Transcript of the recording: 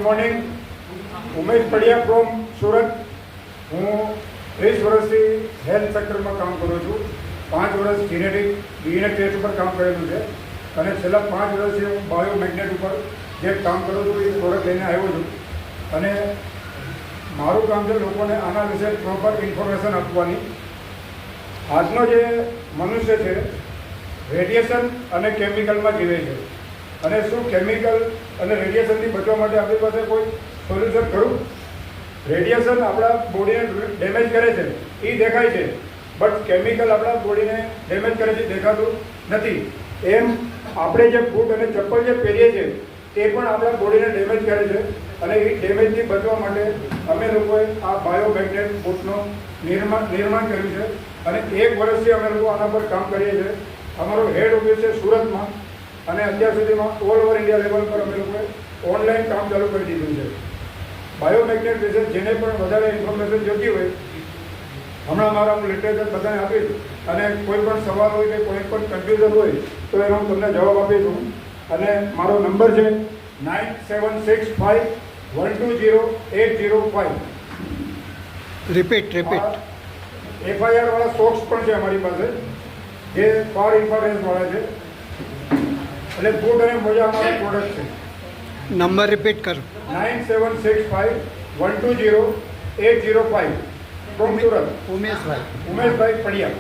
Morning. Umesh Padiya from Surat. હું 30 વર્ષથી health સેક્ટરમાં કામ કરું છું. 5 વર્ષ જીનેટિક ડીએનએ ટેસ્ટ ઉપર કામ કરેલું છે અને છેલ્લા 5 વર્ષથી હું બાયોમેગ્નેટ ઉપર જે કામ કરું છું એ પ્રોડક્ટ લઈને આવ્યો છું. અને મારું કામ છે લોકોને આના વિશે પ્રોપર ઇન્ફોર્મેશન આપવાની. આજનો જે મનુષ્ય છે રેડિયેશન અને કેમિકલમાં જીવે છે અને શું કેમિકલ અને રેડિયેશનથી બચવા માટે આપણી પાસે કોઈ સોલ્યુશન ખરું? રેડિયેશન આપણા બોડીને ડેમેજ કરે છે એ દેખાય છે, બટ કેમિકલ આપણા બોડીને ડેમેજ કરે છે દેખાતું નથી. એમ આપણે જે બૂટ અને ચપ્પલ જે પહેરીએ છીએ તે પણ આપણા બોડીને ડેમેજ કરે છે અને એ ડેમેજથી બચવા માટે અમે લોકોએ આ બાયોમેગ્નેટ બૂટનું નિર્માણ કર્યું છે અને 1 વર્ષથી અમે લોકો આના પર કામ કરીએ છીએ. અમારો હેડ ઓફિસ છે સુરતમાં અને અત્યાર સુધીમાં ઓલ ઓવર ઇન્ડિયા લેવલ પર અમે લોકોએ ઓનલાઈન કામ ચાલુ કરી દીધું છે. બાયોમેગ્નેટ વિશે જેને પણ વધારે ઇન્ફોર્મેશન જોઈતી હોય હમણાં મારા હું લિટરેચર બધાને આપીશ અને કોઈ પણ સવાલ હોય કે કોઈ પણ કન્ફ્યુઝન હોય તો એનો હું તમને જવાબ આપીશ. અને મારો નંબર છે 9765120805. રિપીટ FIR વાળા સોક્સ પણ છે અમારી પાસે જે ફાર ઇન્ફ્રારેડ વાળા છે એટલે બૂટ અને મોજા અમારા પ્રોડક્ટ છે. નંબર રિપીટ કરો. 9765120805 ફ્રોમ સુરત. ઉમેશભાઈ ઉમેશભાઈ પડિયા.